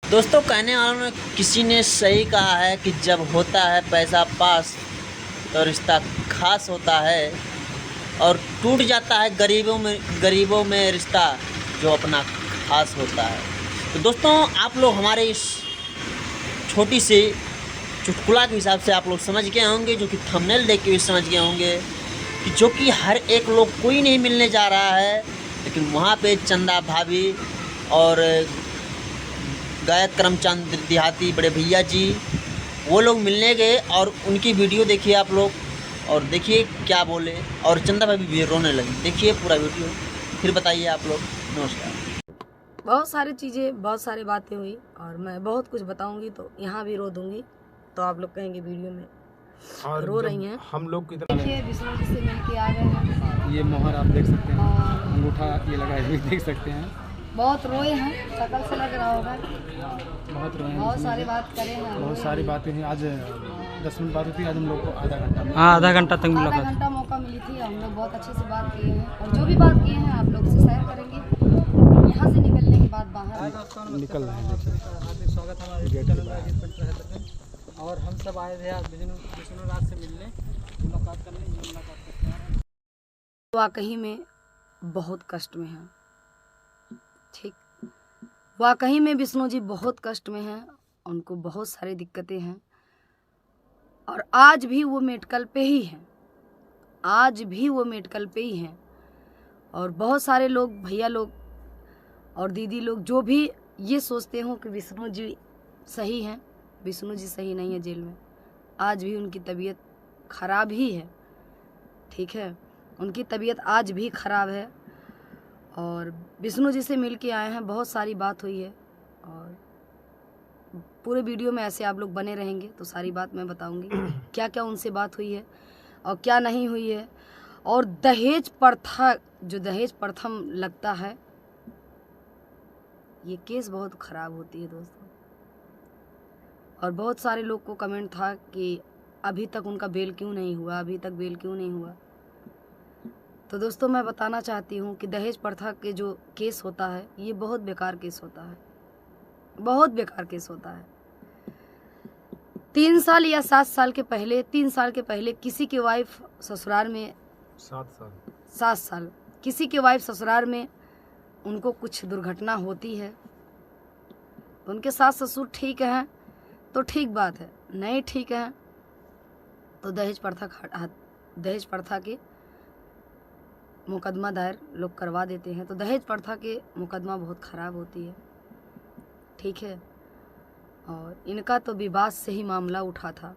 दोस्तों, कहने वालों में किसी ने सही कहा है कि जब होता है पैसा पास तो रिश्ता खास होता है और टूट जाता है गरीबों में रिश्ता जो अपना खास होता है। तो दोस्तों, आप लोग हमारे इस छोटी सी चुटकुला के हिसाब से आप लोग समझ गए होंगे, जो कि थंबनेल देख के भी समझ गए होंगे कि जो कि हर एक लोग कोई नहीं मिलने जा रहा है, लेकिन वहाँ पे चंदा भाभी और गायक करमचंद देहाती बड़े भैया जी वो लोग मिलने गए और उनकी वीडियो देखिए आप लोग और देखिए क्या बोले, और चंदा भाभी भी रोने लगी। देखिए पूरा वीडियो, फिर बताइए आप लोग। नमस्कार। बहुत सारी चीज़ें, बहुत सारी बातें हुई और मैं बहुत कुछ बताऊंगी तो यहाँ भी रो दूंगी, तो आप लोग कहेंगे वीडियो में और रो रही हैं। हम लोग की तरह देखिए विष्णु जी से मिल के आ गए हैं। ये मोहर आप देख सकते हैं, अंगूठा ये लगाए हुए देख सकते हैं। बहुत रोए हैं, शक्ल से लग रहा होगा। बहुत रोए हैं, बहुत सारी बात करे हैं, बहुत सारी बातें हुई। आज 10 मिनट बात होती है, आज हम लोग को आधा घंटा आधा घंटा तक आधा घंटा मौका मिली थी। हम लोग बहुत अच्छे से बात किए हैं और जो भी बात किए हैं आप लोग से शेयर करेंगे। यहाँ से निकलने के बाद बाहर निकल रहे हैं। हार्दिक स्वागत हमारे चैनल में अजीत पंच। और हम सब आए थे आज विष्णु राज से मिलने, मुलाकात करने करते हैं। वाकई में बहुत कष्ट में हैं। ठीक, वाकई में विष्णु जी बहुत कष्ट में हैं, उनको बहुत सारी दिक्कतें हैं और आज भी वो मेडिकल पे ही हैं, आज भी वो मेडिकल पे ही हैं। और बहुत सारे लोग, भैया लोग और दीदी लोग जो भी ये सोचते हो कि विष्णु जी सही हैं, विष्णु जी सही नहीं है जेल में। आज भी उनकी तबीयत खराब ही है। ठीक है, उनकी तबीयत आज भी खराब है और विष्णु जी से मिल के आए हैं। बहुत सारी बात हुई है और पूरे वीडियो में ऐसे आप लोग बने रहेंगे तो सारी बात मैं बताऊंगी क्या क्या उनसे बात हुई है और क्या नहीं हुई है। और दहेज प्रथा, जो दहेज प्रथम लगता है, ये केस बहुत ख़राब होती है दोस्तों। और बहुत सारे लोग को कमेंट था कि अभी तक उनका बेल क्यों नहीं हुआ, अभी तक बेल क्यों नहीं हुआ। तो दोस्तों मैं बताना चाहती हूँ कि दहेज प्रथा के जो केस होता है ये बहुत बेकार केस होता है, बहुत बेकार केस होता है। 3 साल या 7 साल के पहले, 3 साल के पहले किसी की वाइफ ससुराल में 7 साल किसी की वाइफ ससुराल में उनको कुछ दुर्घटना होती है तो उनके सास ससुर ठीक हैं तो ठीक बात है, नहीं ठीक है तो दहेज प्रथा के मुकदमा दायर लोग करवा देते हैं। तो दहेज प्रथा के मुकदमा बहुत ख़राब होती है। ठीक है, और इनका तो विवाद से ही मामला उठा था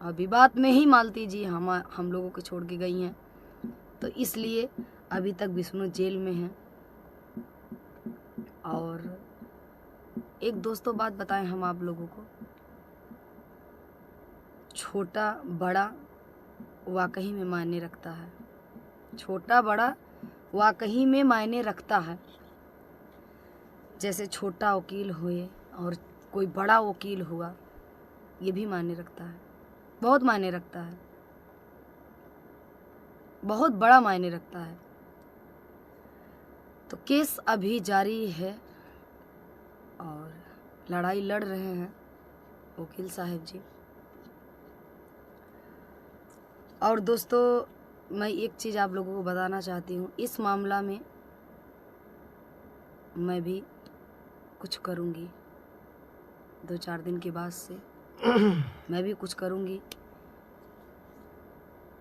और विवाद में ही मालती जी हम लोगों को छोड़ के गई हैं, तो इसलिए अभी तक विष्णु जेल में हैं। और एक दोस्तों बात बताएं हम आप लोगों को, छोटा बड़ा वाकई में मायने रखता है, छोटा बड़ा वाकई में मायने रखता है। जैसे छोटा वकील हुए और कोई बड़ा वकील हुआ, ये भी मायने रखता है, बहुत मायने रखता है, बहुत बड़ा मायने रखता है। तो केस अभी जारी है और लड़ाई लड़ रहे हैं वकील साहब जी। और दोस्तों मैं एक चीज़ आप लोगों को बताना चाहती हूँ, इस मामला में मैं भी कुछ करूँगी। 2-4 दिन के बाद से मैं भी कुछ करूँगी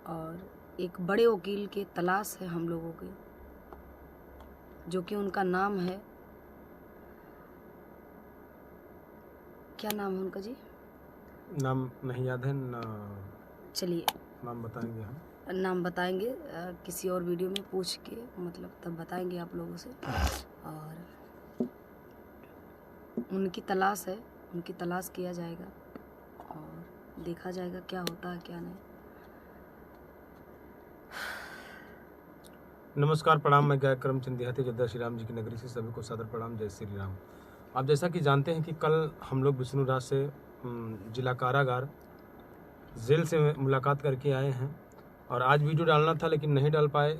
और एक बड़े वकील के तलाश है हम लोगों की, जो कि उनका नाम है, क्या नाम है उनका जी? नाम नहीं याद है ना, चलिए नाम बताएंगे हम, नाम बताएंगे किसी और वीडियो में पूछ के, मतलब तब बताएंगे आप लोगों से। और उनकी तलाश है, उनकी तलाश किया जाएगा और देखा जाएगा क्या होता है क्या नहीं। नमस्कार, प्रणाम। मैं गायक करमचंद देहाती जद्दा श्री राम जी की नगरी से सभी को सादर प्रणाम। जय श्री राम। आप जैसा कि जानते हैं कि कल हम लोग विष्णु राज से जिला कारागार जेल से मुलाकात करके आए हैं और आज वीडियो डालना था लेकिन नहीं डाल पाए।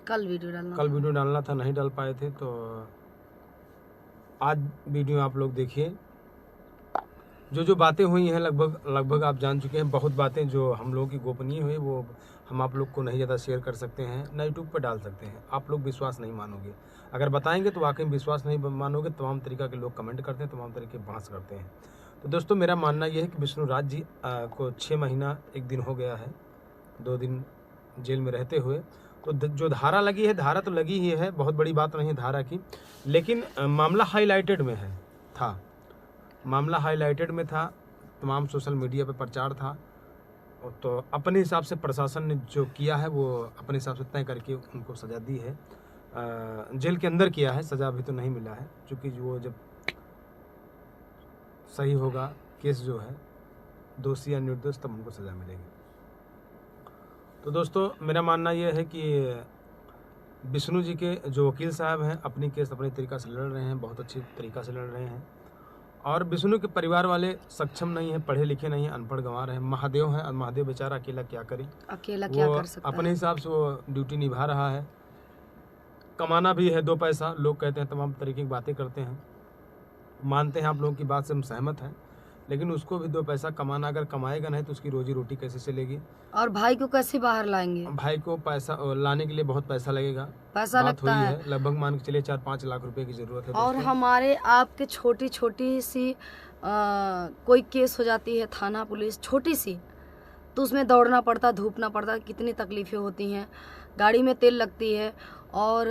कल वीडियो डालना था, नहीं डाल पाए थे। तो आज वीडियो आप लोग देखिए। जो बातें हुई हैं लगभग आप जान चुके हैं। बहुत बातें जो हम लोगों की गोपनीय हुई वो हम आप लोग को नहीं ज़्यादा शेयर कर सकते हैं, ना यूट्यूब पर डाल सकते हैं। आप लोग विश्वास नहीं मानोगे, अगर बताएंगे तो वाकई विश्वास नहीं मानोगे। तमाम तरीक़ा के लोग कमेंट करते हैं, तमाम तरीके बहस करते हैं। तो दोस्तों मेरा मानना यह है कि विष्णु राज जी को 6 महीना 1 दिन हो गया है, 2 दिन जेल में रहते हुए। तो जो धारा लगी है, धारा तो लगी ही है, बहुत बड़ी बात नहीं है धारा की, लेकिन मामला हाईलाइटेड में था। मामला हाईलाइटेड में था, तमाम सोशल मीडिया पे प्रचार था। तो अपने हिसाब से प्रशासन ने जो किया है वो अपने हिसाब से तय करके उनको सज़ा दी है। जेल के अंदर किया है, सज़ा अभी तो नहीं मिला है, क्योंकि वो जब सही होगा केस जो है, दोषी या निर्दोष, तब उनको सज़ा मिलेगी। तो दोस्तों मेरा मानना यह है कि विष्णु जी के जो वकील साहब हैं अपनी केस अपने तरीक़ा से लड़ रहे हैं, बहुत अच्छी तरीक़ा से लड़ रहे हैं। और विष्णु के परिवार वाले सक्षम नहीं हैं, पढ़े लिखे नहीं हैं, अनपढ़ गंवार हैं। महादेव हैं, और महादेव बेचारा अकेला क्या करे, अकेला क्या कर सकता अपने हिसाब से वो ड्यूटी निभा रहा है। कमाना भी है 2 पैसा, लोग कहते हैं, तमाम तरीके की बातें करते हैं, मानते हैं, आप लोगों की बात से हम सहमत हैं, लेकिन उसको भी 2 पैसा कमाना, अगर कमाएगा नहीं तो उसकी रोजी रोटी कैसे चलेगी। और भाई को कैसे बाहर लाएंगे? भाई को पैसा लाने के लिए बहुत पैसा लगेगा, पैसा बात लगता हुई है। लगभग मान के चलिए 4-5 लाख रुपए की ज़रूरत है। और दोस्तों हमारे आपके छोटी छोटी सी कोई केस हो जाती है, थाना पुलिस छोटी सी, तो उसमें दौड़ना पड़ता, धूपना पड़ता, कितनी तकलीफ़ें होती हैं, गाड़ी में तेल लगती है, और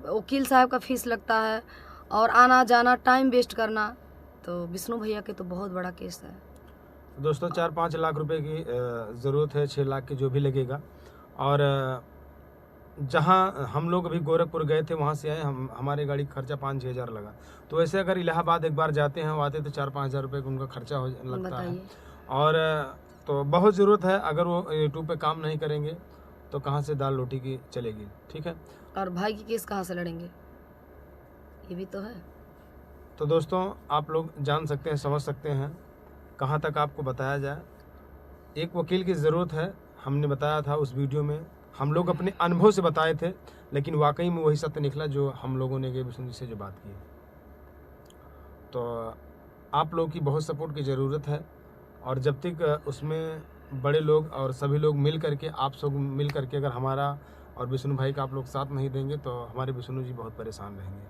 वकील साहब का फीस लगता है, और आना जाना टाइम वेस्ट करना। तो विष्णु भैया के तो बहुत बड़ा केस है दोस्तों। 4-5 लाख रुपए की ज़रूरत है, 6 लाख की जो भी लगेगा। और जहाँ हम लोग अभी गोरखपुर गए थे, वहाँ से आए, हमारे गाड़ी का खर्चा 5-6 हज़ार लगा। तो ऐसे अगर इलाहाबाद एक बार जाते हैं, आते तो 4-5 हज़ार रुपये का उनका खर्चा लगता है। और तो बहुत ज़रूरत है, अगर वो यूट्यूब पे काम नहीं करेंगे तो कहाँ से दाल रोटी की चलेगी, ठीक है। और भाई की केस कहाँ से लड़ेंगे, ये भी तो है। तो दोस्तों आप लोग जान सकते हैं, समझ सकते हैं, कहाँ तक आपको बताया जाए। एक वकील की ज़रूरत है, हमने बताया था उस वीडियो में, हम लोग अपने अनुभव से बताए थे, लेकिन वाकई में वही सत्य निकला जो हम लोगों ने विष्णु जी से जो बात की। तो आप लोगों की बहुत सपोर्ट की ज़रूरत है, और जब तक उसमें बड़े लोग और सभी लोग मिल करके, आप सब मिल करके अगर हमारा और विष्णु भाई का आप लोग साथ नहीं देंगे तो हमारे विष्णु जी बहुत परेशान रहेंगे।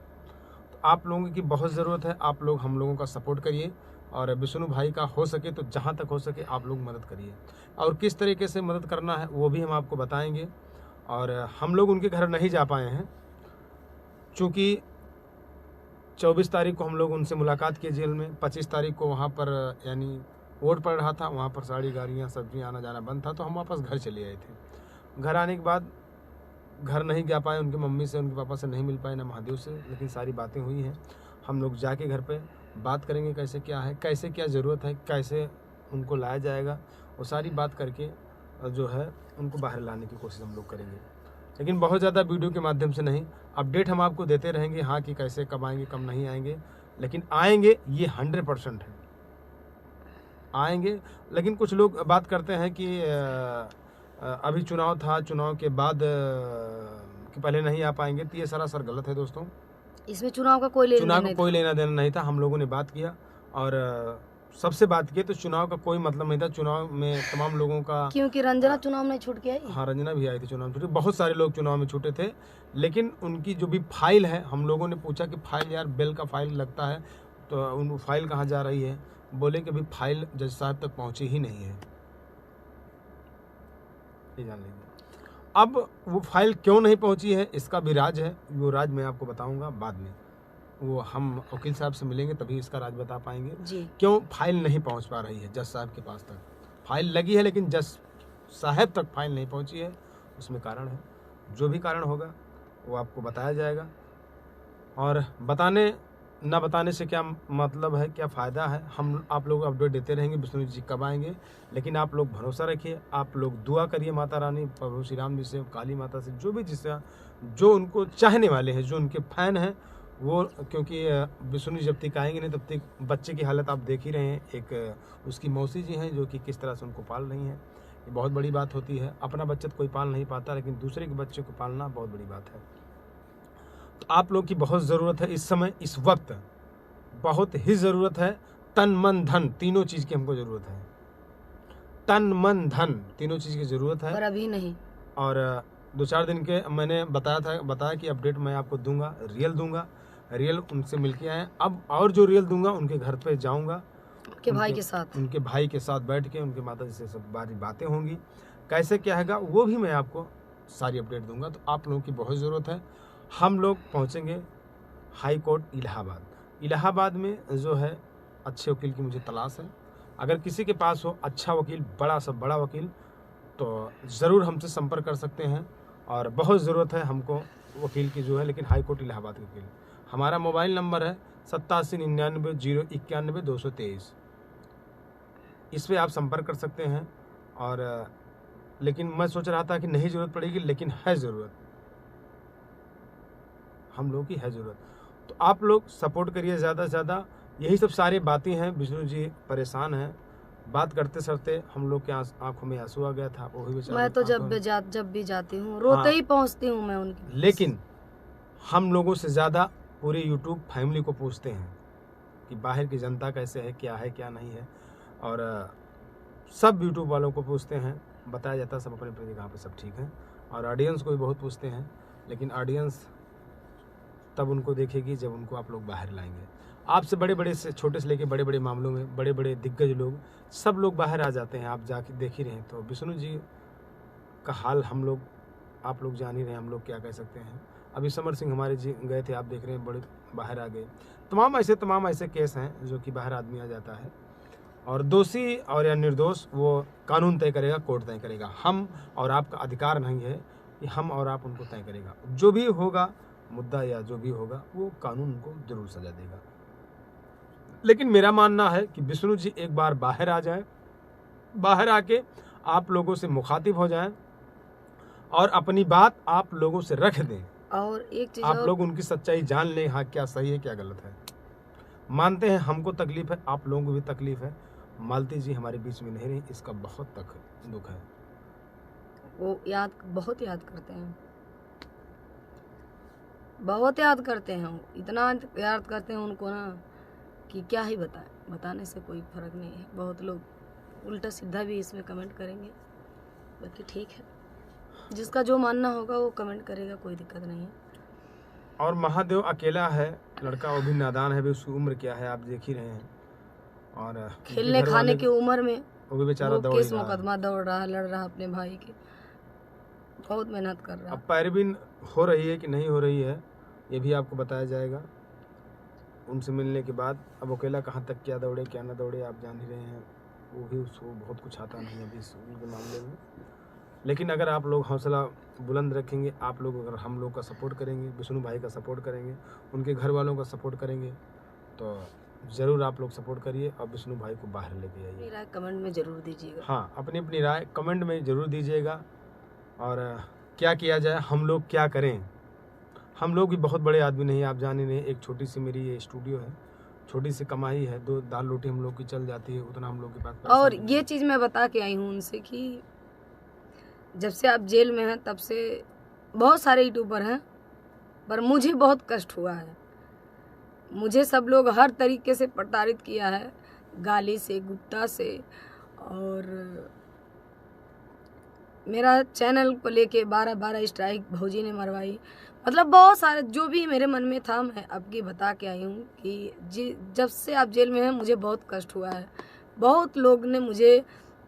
तो आप लोगों की बहुत ज़रूरत है, आप लोग हम लोगों का सपोर्ट करिए, और विष्णु भाई का हो सके तो जहाँ तक हो सके आप लोग मदद करिए। और किस तरीके से मदद करना है वो भी हम आपको बताएंगे। और हम लोग उनके घर नहीं जा पाए हैं, चूँकि 24 तारीख को हम लोग उनसे मुलाकात किए जेल में, 25 तारीख को वहाँ पर यानी वोट पड़ रहा था, वहाँ पर सारी गाड़ियाँ सब्जियाँ आना जाना बंद था, तो हम वापस घर चले आए थे। घर आने के बाद घर नहीं जा पाए, उनकी मम्मी से उनके पापा से नहीं मिल पाए, ना महादेव से, लेकिन सारी बातें हुई हैं। हम लोग जाके घर पे बात करेंगे, कैसे क्या है, कैसे क्या ज़रूरत है, कैसे उनको लाया जाएगा, वो सारी बात करके जो है उनको बाहर लाने की कोशिश हम लोग करेंगे। लेकिन बहुत ज़्यादा वीडियो के माध्यम से नहीं, अपडेट हम आपको देते रहेंगे, हाँ कि कैसे कब आएंगे कब नहीं आएंगे, लेकिन आएंगे ये 100% है, आएंगे। लेकिन कुछ लोग बात करते हैं कि अभी चुनाव था, चुनाव के बाद कि पहले नहीं आ पाएंगे, तो ये सरासर गलत है दोस्तों। इसमें चुनाव का कोई लेना देना नहीं था। हम लोगों ने बात किया और सबसे बात की, तो चुनाव का कोई मतलब नहीं था। चुनाव में तमाम लोगों का, क्योंकि रंजना चुनाव में छूट के आई। हाँ, रंजना भी आई थी चुनाव में छूटे, बहुत सारे लोग चुनाव में छूटे थे, लेकिन उनकी जो भी फाइल है, हम लोगों ने पूछा कि फाइल यार बेल का फाइल लगता है, तो उन फाइल कहाँ जा रही है, बोले कि अभी फाइल जज साहब तक पहुँची ही नहीं है, ये जान लीजिए। अब वो फाइल क्यों नहीं पहुंची है इसका भी राज है, वो राज मैं आपको बताऊंगा बाद में, वो हम वकील साहब से मिलेंगे तभी इसका राज बता पाएंगे जी। क्यों फाइल नहीं पहुंच पा रही है जज साहब के पास तक। फाइल लगी है लेकिन जज साहब तक फाइल नहीं पहुंची है, उसमें कारण है, जो भी कारण होगा वो आपको बताया जाएगा। और बताने ना बताने से क्या मतलब है, क्या फ़ायदा है, हम आप लोग अपडेट देते रहेंगे विष्णु जी कब आएंगे। लेकिन आप लोग भरोसा रखिए, आप लोग दुआ करिए माता रानी, प्रभु श्री राम जी से, काली माता से, जो भी जिससे जो उनको चाहने वाले हैं, जो उनके फ़ैन हैं वो, क्योंकि विष्णु जी जब तक आएंगे नहीं तब तक बच्चे की हालत आप देख ही रहे हैं। एक उसकी मौसी जी हैं जो कि किस तरह से उनको पाल रही हैं, ये बहुत बड़ी बात होती है। अपना बच्चा तो कोई पाल नहीं पाता, लेकिन दूसरे के बच्चे को पालना बहुत बड़ी बात है। तो आप लोग की बहुत ज़रूरत है इस समय, इस वक्त बहुत ही ज़रूरत है। तन मन धन तीनों चीज़ की हमको ज़रूरत है। तन मन धन तीनों चीज़ की ज़रूरत पर है। अभी नहीं। और 2-4 दिन के मैंने बताया कि अपडेट मैं आपको दूंगा, रियल दूंगा। रियल उनसे मिल के आए। अब और जो रियल दूंगा उनके घर पे जाऊंगा, उनके भाई के साथ। उनके भाई के साथ बैठ के उनके माता जी से सब बारी बातें होंगी, कैसे क्या हैगा वो भी मैं आपको सारी अपडेट दूंगा। तो आप लोगों की बहुत ज़रूरत है। हम लोग पहुंचेंगे हाई कोर्ट इलाहाबाद। इलाहाबाद में जो है अच्छे वकील की मुझे तलाश है। अगर किसी के पास हो अच्छा वकील, बड़ा सा बड़ा वकील, तो ज़रूर हमसे संपर्क कर सकते हैं। और बहुत ज़रूरत है हमको वकील की जो है, लेकिन हाई कोर्ट इलाहाबाद के वकील। हमारा मोबाइल नंबर है 8799 091 223। इस पर आप संपर्क कर सकते हैं। और लेकिन मैं सोच रहा था कि नहीं ज़रूरत पड़ेगी, लेकिन है ज़रूरत, हम लोग की है ज़रूरत। तो आप लोग सपोर्ट करिए ज़्यादा से ज़्यादा। यही सब सारी बातें हैं। विष्णु जी परेशान हैं, बात करते करते हम लोग के आंखों में आंसू आ गया था। वो भी बेचारे मैं तो जब भी जाती हूँ रोते हाँ। ही पहुँचती हूँ मैं उनकी। लेकिन हम लोगों से ज़्यादा पूरी यूट्यूब फैमिली को पूछते हैं कि बाहर की जनता कैसे है, क्या नहीं है। और सब यूट्यूब वालों को पूछते हैं, बताया जाता है सब अपने अपनी जगह पे सब ठीक है। और ऑडियंस को भी बहुत पूछते हैं, लेकिन ऑडियंस तब उनको देखेगी जब उनको आप लोग बाहर लाएंगे। आपसे बड़े से छोटे से लेके बड़े बड़े मामलों में बड़े दिग्गज लोग सब लोग बाहर आ जाते हैं। आप जाके देख ही रहे हैं। तो विष्णु जी का हाल आप लोग जान ही रहे हैं, हम लोग क्या कह सकते हैं। अभी समर सिंह हमारे जी गए थे, आप देख रहे हैं, बड़े बाहर आ गए। तमाम ऐसे केस हैं जो कि बाहर आदमी आ जाता है। और दोषी और या निर्दोष वो कानून तय करेगा, कोर्ट तय करेगा। हम और आपका अधिकार नहीं है कि हम और आप उनको तय करेगा। जो भी होगा मुद्दा या जो भी होगा वो कानून उनको जरूर सजा देगा। लेकिन मेरा मानना है कि विष्णु जी एक बार बाहर आ जाए, बाहर आके आप लोगों से मुखातिब हो जाएं और अपनी बात आप लोगों से रख दें। और एक चीज आप और, लोग उनकी सच्चाई जान लें, हाँ क्या सही है क्या गलत है। मानते हैं हमको तकलीफ है, आप लोगों को भी तकलीफ है। मालती जी हमारे बीच में नहीं रही, इसका बहुत दुख है। वो बहुत याद करते हैं, बहुत याद करते हैं। वो इतना याद करते हैं उनको ना कि क्या ही बताएं। बताने से कोई फर्क नहीं है। बहुत लोग उल्टा सीधा भी इसमें कमेंट करेंगे, बाकी ठीक है, जिसका जो मानना होगा वो कमेंट करेगा, कोई दिक्कत नहीं है। और महादेव अकेला है, लड़का वो भी नादान है, भी उसकी उम्र क्या है आप देख ही रहे हैं। और खेलने खाने की उम्र में वो भी बेचारा दौड़ केस रहा है। मुकदमा दौड़ रहा है, लड़ रहा है अपने भाई के, बहुत मेहनत कर रहा अब है। पैरवी हो रही है कि नहीं हो रही है ये भी आपको बताया जाएगा उनसे मिलने के बाद। अब अकेला कहाँ तक क्या दौड़े क्या ना दौड़े आप जान ही रहे हैं। वो भी उसको बहुत कुछ आता नहीं अभी इस उनके मामले में। लेकिन अगर आप लोग हौसला बुलंद रखेंगे, आप लोग अगर हम लोग का सपोर्ट करेंगे, विष्णु भाई का सपोर्ट करेंगे, उनके घर वालों का सपोर्ट करेंगे, तो ज़रूर आप लोग सपोर्ट करिए और विष्णु भाई को बाहर लेके आइए। अपनी राय कमेंट में ज़रूर दीजिएगा। हाँ, अपनी राय कमेंट में ज़रूर दीजिएगा। और क्या किया जाए, हम लोग क्या करें। हम लोग भी बहुत बड़े आदमी नहीं, आप जाने नहीं। एक छोटी सी मेरी ये स्टूडियो है, छोटी सी कमाई है, 2 दाल रोटी हम लोग की चल जाती है, उतना हम लोग के पास पैसा और नहीं ये है। चीज़ मैं बता के आई हूँ उनसे कि जब से आप जेल में हैं तब से बहुत सारे यूट्यूबर हैं, पर मुझे बहुत कष्ट हुआ है। मुझे सब लोग हर तरीके से प्रताड़ित किया है, गाली से, गुप्ता से, और मेरा चैनल को लेके 12 स्ट्राइक भौजी ने मरवाई। मतलब बहुत सारे जो भी मेरे मन में था मैं अब की बता के आई हूँ कि जब से आप जेल में हैं मुझे बहुत कष्ट हुआ है। बहुत लोग ने मुझे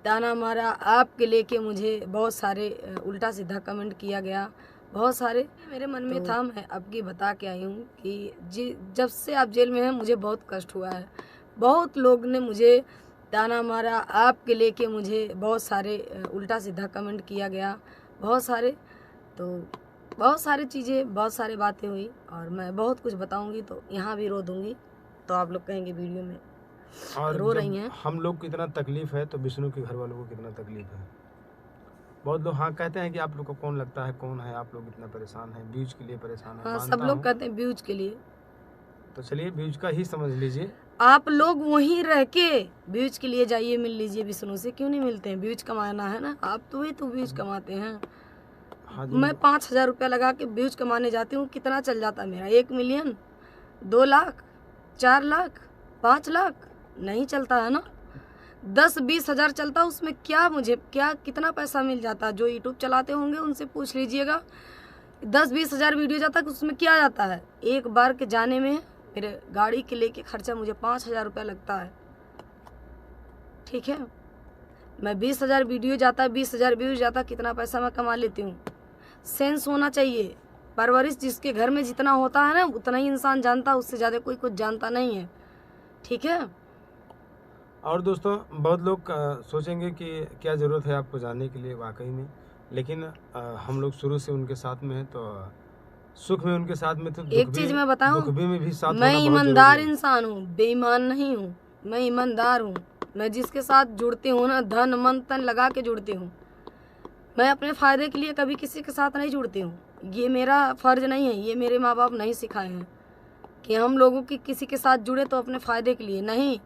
ताना मारा, आपके लेके मुझे बहुत सारे उल्टा सीधा कमेंट किया गया, बहुत सारे मेरे मन में था मैं अब की बता के आई हूँ कि जब से आप जेल में हैं मुझे बहुत कष्ट हुआ है। बहुत लोग ने मुझे ताना मारा, आपके लेके मुझे बहुत सारे उल्टा सीधा कमेंट किया गया, बहुत सारे। तो बहुत सारी चीज़ें, बहुत सारी बातें हुई और मैं बहुत कुछ बताऊंगी तो यहाँ भी रो दूंगी, तो आप लोग कहेंगे वीडियो में और रो जब रही हैं। हम लोग को इतना तकलीफ है तो विष्णु के घर वालों को कितना तकलीफ है। बहुत लोग हाँ कहते हैं कि आप लोग को कौन लगता है, कौन है, आप लोग इतना परेशान हैं, व्यूज के लिए परेशान है। हाँ, सब मानता लोग हूँ। कहते हैं व्यूज के लिए। तो चलिए व्यूज का ही समझ लीजिए। आप लोग वहीं रह के व्यूज के लिए जाइए, मिल लीजिए विष्णु से, क्यों नहीं मिलते हैं? व्यूज कमाना है ना, आप तो ही तो व्यूज कमाते हैं। हाँ जी। मैं 5,000 रुपया लगा के व्यूज कमाने जाती हूँ, कितना चल जाता है मेरा? 1 मिलियन, 2 लाख, 4 लाख, 5 लाख नहीं चलता है ना। 10-20 हज़ार चलता, उसमें क्या मुझे क्या कितना पैसा मिल जाता? जो यूट्यूब चलाते होंगे उनसे पूछ लीजिएगा। 10-20 हज़ार वीडियो जाता है, उसमें क्या जाता है? एक बार के जाने में मेरे गाड़ी के लेके खर्चा मुझे 5,000 रुपया लगता है, ठीक है। मैं 20,000 वीडियो जाता है, 20,000 व्यूज जाता, कितना पैसा मैं कमा लेती हूँ। सेंस होना चाहिए। परवरिश जिसके घर में जितना होता है ना उतना ही इंसान जानता है, उससे ज़्यादा कोई कुछ जानता नहीं है, ठीक है। और दोस्तों, बहुत लोग सोचेंगे कि क्या ज़रूरत है आपको जानने के लिए, वाकई में। लेकिन हम लोग शुरू से उनके साथ में हैं, तो सुख में उनके साथ में, तो एक चीज़ मैं बताऊँ, दुख में भी साथ मैं होना बहुत ईमानदार जरूरी है। इंसान हूँ, बेईमान नहीं हूँ। मैं ईमानदार हूँ। मैं जिसके साथ जुड़ती हूँ ना, धन मन तन लगा के जुड़ती हूँ। मैं अपने फ़ायदे के लिए कभी किसी के साथ नहीं जुड़ती हूँ। ये मेरा फ़र्ज नहीं है, ये मेरे माँ बाप नहीं सिखाए हैं कि हम लोगों की किसी के साथ जुड़े तो अपने फ़ायदे के लिए नहीं।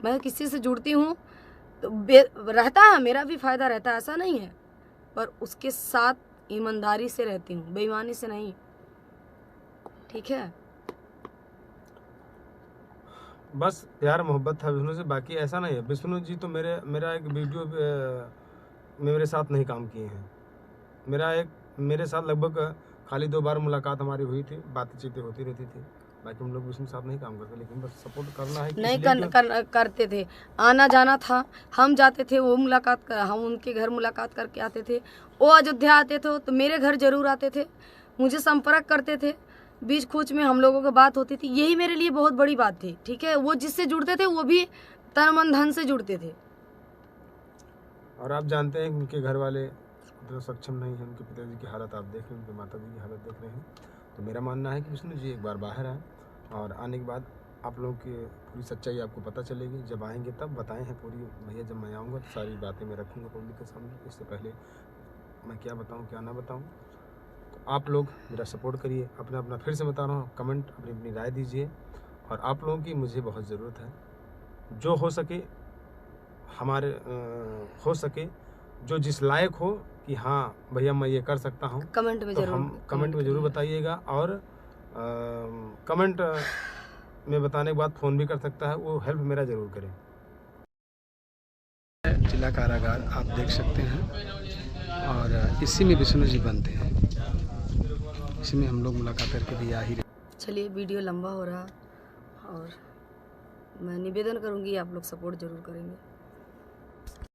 मैं किसी से जुड़ती हूँ तो रहता है, मेरा भी फ़ायदा रहता है, ऐसा नहीं है, पर उसके साथ ईमानदारी से रहती हूँ, बेईमानी से नहीं, ठीक है। बस प्यार मोहब्बत था विष्णु से, बाकी ऐसा नहीं है। विष्णु जी तो मेरा एक वीडियो में मेरे साथ नहीं काम किए हैं। मेरे साथ लगभग खाली 2 बार मुलाकात हमारी हुई थी, बातचीतें होती रहती थी। बाकी हम लोग विष्णु साथ नहीं काम करते, लेकिन बस सपोर्ट करना है कि नहीं करते थे, आना जाना था, हम जाते थे, वो हम उनके घर मुलाकात करके आते थे। वो अयोध्या आते थे तो मेरे घर जरूर आते थे, मुझे संपर्क करते थे, बीच खोच में हम लोगों की बात होती थी। यही मेरे लिए बहुत बड़ी बात थी, ठीक है। वो जिससे जुड़ते थे वो भी तन मन धन से जुड़ते थे। और आप जानते हैं कि उनके घर वाले तो सक्षम नहीं है। उनके पिताजी की हालत आप देख रहे हैं, उनके माता जी की हालत देख रहे हैं। तो मेरा मानना है कि विष्णु जी एक बार बाहर आए, और आने के बाद आप लोगों की पूरी सच्चाई आपको पता चलेगी। जब आएंगे तब बताए हैं पूरी। भैया जब मैं आऊँगा तो सारी बातें मैं रखूँगा पब्लिक के सामने, इससे पहले मैं क्या बताऊँ क्या ना बताऊँ। तो आप लोग मेरा सपोर्ट करिए, अपना फिर से बता रहा हूँ, कमेंट अपनी राय दीजिए। और आप लोगों की मुझे बहुत ज़रूरत है। जो हो सके हो सके, जो जिस लायक हो कि हाँ भैया मैं ये कर सकता हूँ, कमेंट में तो जरूर हम कमेंट में ज़रूर बताइएगा। और कमेंट में बताने के बाद फ़ोन भी कर सकता है, वो हेल्प मेरा ज़रूर करें। जिला कारागार आप देख सकते हैं, और इसी में विष्णु जी बनते हैं। इसी में हम लोग मुलाकात करके भी आ ही रहे। चलिए, वीडियो लंबा हो रहा, और मैं निवेदन करूँगी आप लोग सपोर्ट जरूर करेंगे।